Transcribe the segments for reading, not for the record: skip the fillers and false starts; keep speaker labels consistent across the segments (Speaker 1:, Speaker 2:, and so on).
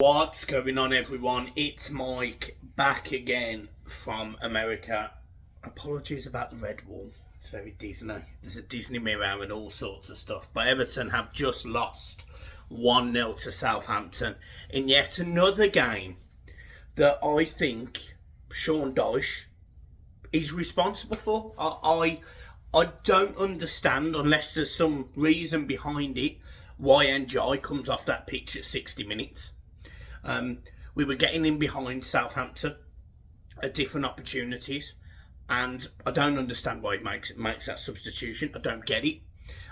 Speaker 1: What's going on, everyone? It's Mike back again from America. Apologies about the red wall. It's very Disney. There's a Disney mirror and all sorts of stuff. But Everton have just lost 1-0 to Southampton in yet another game that I think Sean Dyche is responsible for. I don't understand, unless there's some reason behind it, why NJ comes off that pitch at 60 minutes. We were getting in behind Southampton at different opportunities, and I don't understand why he makes that substitution. I don't get it,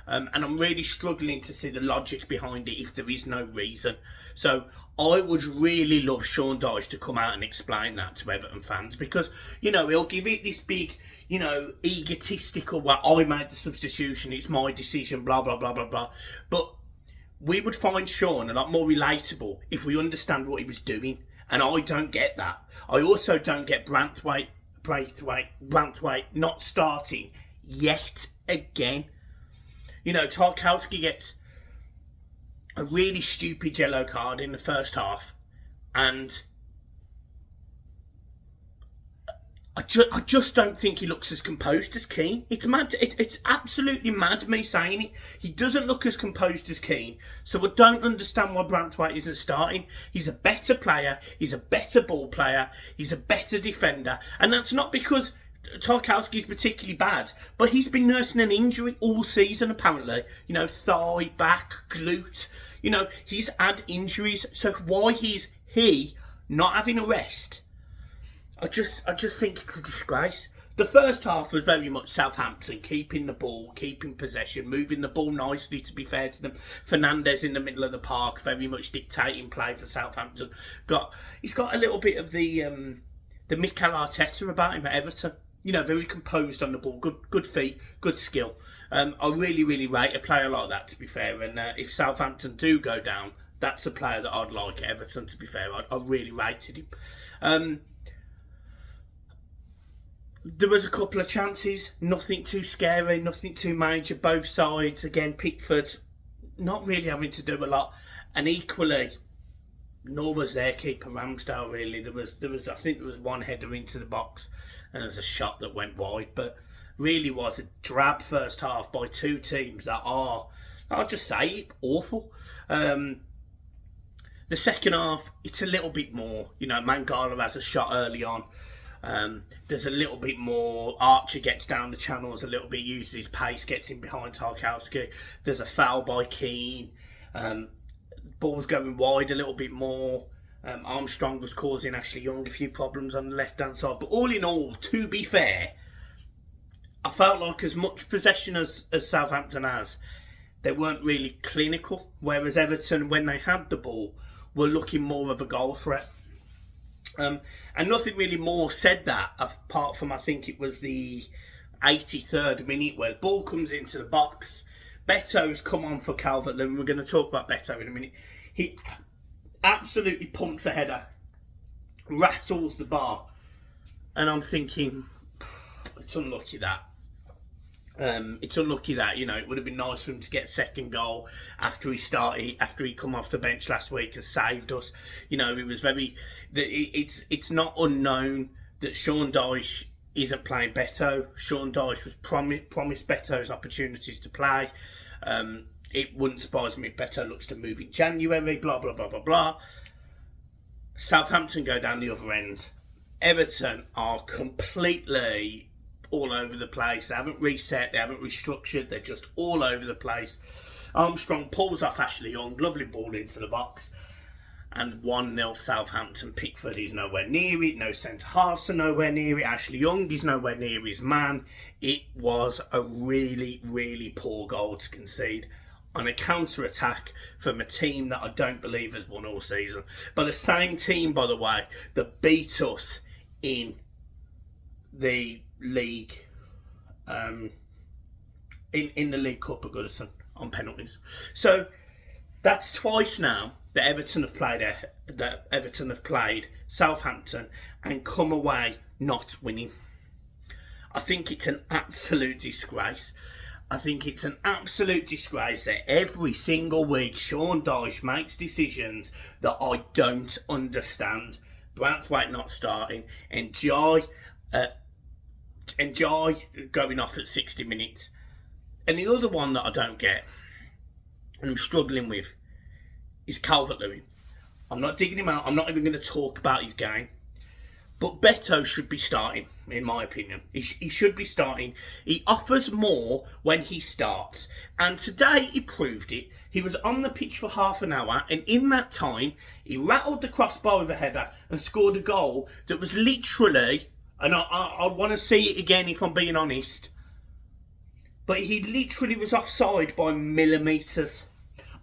Speaker 1: and I'm really struggling to see the logic behind it if there is no reason. So I would really love Sean Dyche to come out and explain that to Everton fans, because he'll give it this big, egotistical, well, I made the substitution, it's my decision, blah blah blah blah blah, but we would find Sean a lot more relatable if we understand what he was doing, and I don't get that. I also don't get Branthwaite not starting yet again. Tarkowski gets a really stupid yellow card in the first half, and I just don't think he looks as composed as Keane. It's mad. It's absolutely mad me saying it. He doesn't look as composed as Keane, so I don't understand why Branthwaite isn't starting. He's a better player. He's a better ball player. He's a better defender. And that's not because Tarkowski's particularly bad, but he's been nursing an injury all season apparently. Thigh, back, glute. He's had injuries. So why is he not having a rest? I just think it's a disgrace. The first half was very much Southampton keeping the ball, keeping possession, moving the ball nicely, to be fair to them. Fernandes in the middle of the park, very much dictating play for Southampton. He's got a little bit of the Mikel Arteta about him at Everton. Very composed on the ball, good feet, good skill. I really, really rate a player like that, to be fair. And if Southampton do go down, that's a player that I'd like at Everton, to be fair. I really rated him. There was a couple of chances, nothing too scary, nothing too major, both sides. Again, Pickford not really having to do a lot, and equally, nor was their keeper Ramsdale really. There was I think there was one header into the box, and there was a shot that went wide, but really was a drab first half by two teams that are, I'll just say it, awful. The second half, it's a little bit more. Mangala has a shot early on. There's a little bit more. Archer gets down the channels a little bit, uses his pace, gets in behind Tarkowski. There's a foul by Keane. Ball's going wide a little bit more. Armstrong was causing Ashley Young a few problems on the left-hand side. But all in all, to be fair, I felt like as much possession as Southampton has, they weren't really clinical. Whereas Everton, when they had the ball, were looking more of a goal threat. And nothing really more said that, apart from I think it was the 83rd minute where the ball comes into the box. Beto's come on for Calvert-Lewin. We're going to talk about Beto in a minute. He absolutely pumps a header, rattles the bar, and I'm thinking, it's unlucky that. It would have been nice for him to get a second goal after he come off the bench last week and saved us. It was it's not unknown that Sean Dyche isn't playing Beto. Sean Dyche was promised Beto's opportunities to play. It wouldn't surprise me if Beto looks to move in January, blah blah blah blah blah. Southampton go down the other end. Everton are completely all over the place. They haven't reset, they haven't restructured, they're just all over the place. Armstrong pulls off Ashley Young, lovely ball into the box, and 1-0 Southampton. Pickford is nowhere near it, no centre halves are nowhere near it, Ashley Young is nowhere near his man. It was a really, really poor goal to concede on a counter-attack from a team that I don't believe has won all season. But the same team, by the way, that beat us in the league, in the League Cup at Goodison on penalties. So that's twice now that Everton have played Southampton and come away not winning. I think it's an absolute disgrace. I think it's an absolute disgrace that every single week Sean Dyche makes decisions that I don't understand. Branthwaite not starting, and Jai going off at 60 minutes. And the other one that I don't get, and I'm struggling with, is Calvert-Lewin. I'm not digging him out. I'm not even going to talk about his game. But Beto should be starting, in my opinion. He should be starting. He offers more when he starts. And today he proved it. He was on the pitch for half an hour, and in that time, he rattled the crossbar with a header and scored a goal that was literally, and I want to see it again if I'm being honest, but he literally was offside by millimetres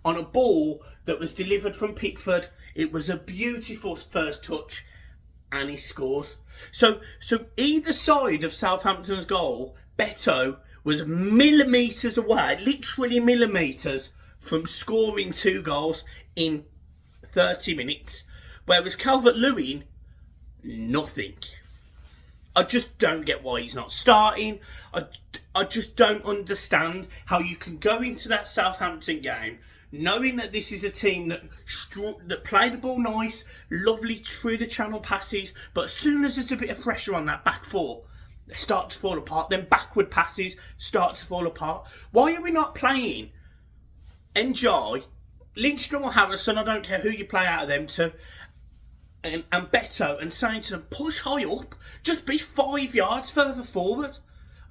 Speaker 1: on a ball that was delivered from Pickford. It was a beautiful first touch, and he scores. So either side of Southampton's goal, Beto was millimetres away, literally millimetres, from scoring 2 goals in 30 minutes. Whereas Calvert-Lewin, nothing. I just don't get why he's not starting. I just don't understand how you can go into that Southampton game knowing that this is a team that play the ball nice, lovely through the channel passes, but as soon as there's a bit of pressure on that back four, they start to fall apart. Then backward passes start to fall apart. Why are we not playing Enjoy, Lindstrom or Harrison, I don't care who you play out of them to, and Beto, and saying to them, push high up, just be 5 yards further forward?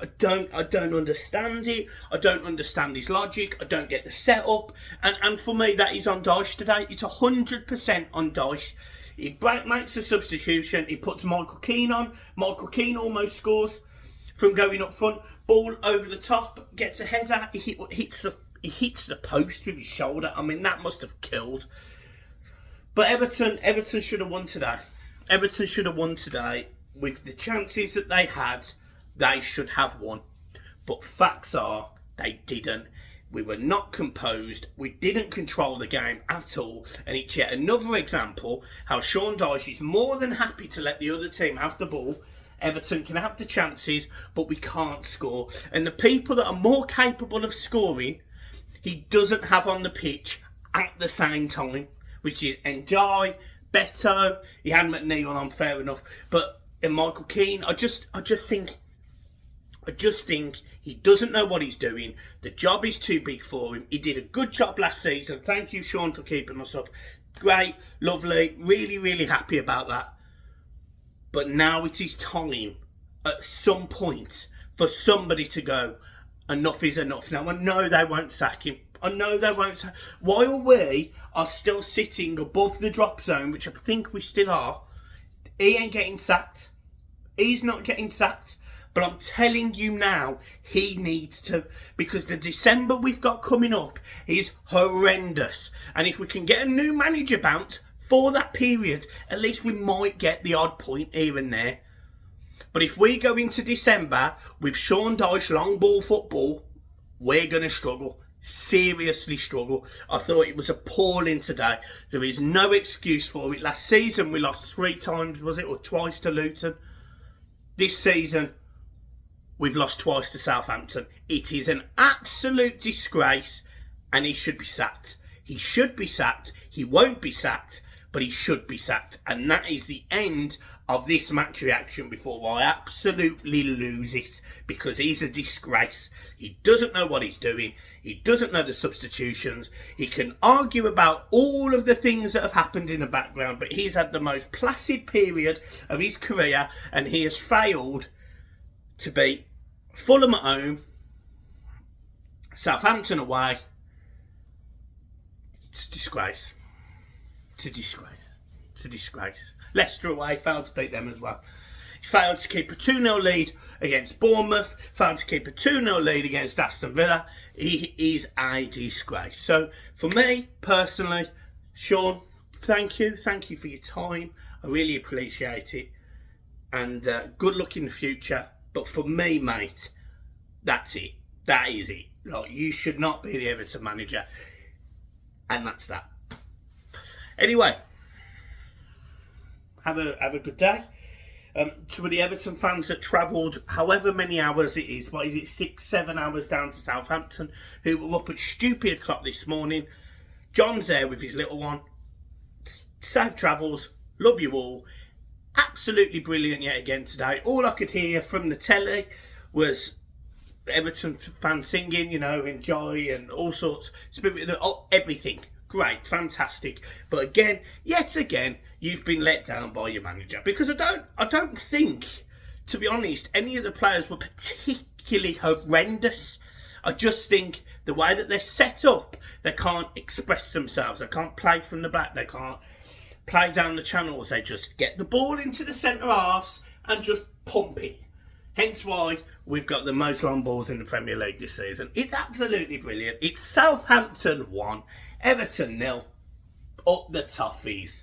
Speaker 1: I don't understand it. I don't understand his logic. I don't get the setup. And for me, that is on Dyche today. It's 100% on Dyche. He makes a substitution. He puts Michael Keane on. Michael Keane almost scores from going up front. Ball over the top, gets a header. He hits the post with his shoulder. I mean, that must have killed. But Everton should have won today. Everton should have won today. With the chances that they had, they should have won. But facts are, they didn't. We were not composed. We didn't control the game at all. And it's yet another example how Sean Dyche is more than happy to let the other team have the ball. Everton can have the chances, but we can't score. And the people that are more capable of scoring, he doesn't have on the pitch at the same time, which is Enjoy, Beto. He had McNeil on, fair enough, but in Michael Keane, I just think he doesn't know what he's doing. The job is too big for him. He did a good job last season. Thank you, Sean, for keeping us up. Great, lovely, really, really happy about that. But now it is time, at some point, for somebody to go, enough is enough. Now, I know they won't sack him. While we are still sitting above the drop zone, which I think we still are, he ain't getting sacked. He's not getting sacked. But I'm telling you now, he needs to. Because the December we've got coming up is horrendous. And if we can get a new manager bounce for that period, at least we might get the odd point here and there. But if we go into December with Sean Dyche long ball football, we're going to struggle. Seriously struggle. I thought it was appalling today. There is no excuse for it. Last season we lost 3 times, was it? Or twice to Luton. This season we've lost twice to Southampton. It is an absolute disgrace, and he should be sacked. He should be sacked. He won't be sacked, but he should be sacked. And that is the end of this match reaction before I absolutely lose it, because he's a disgrace. He doesn't know what he's doing. He doesn't know the substitutions. He can argue about all of the things that have happened in the background, but he's had the most placid period of his career, and he has failed to beat Fulham at home, Southampton away. It's a disgrace. It's a disgrace. It's a disgrace. Leicester away, failed to beat them as well. He failed to keep a 2-0 lead against Bournemouth, failed to keep a 2-0 lead against Aston Villa. He is a disgrace. So, for me, personally, Sean, thank you. Thank you for your time. I really appreciate it. And good luck in the future. But for me, mate, that's it. That is it. Like, you should not be the Everton manager. And that's that. Anyway, have a good day. To the Everton fans that travelled however many hours it is, what is it, 6-7 hours down to Southampton, who were up at stupid o'clock this morning. John's there with his little one. Safe travels. Love you all. Absolutely brilliant yet again today. All I could hear from the telly was Everton fans singing, enjoy and all sorts. Everything. Great, fantastic. But again, yet again, you've been let down by your manager. Because I don't think, to be honest, any of the players were particularly horrendous. I just think the way that they're set up, they can't express themselves. They can't play from the back. They can't play down the channels. They just get the ball into the centre halves and just pump it. Hence why we've got the most long balls in the Premier League this season. It's absolutely brilliant. It's Southampton 1, Everton 0. Up the toffees.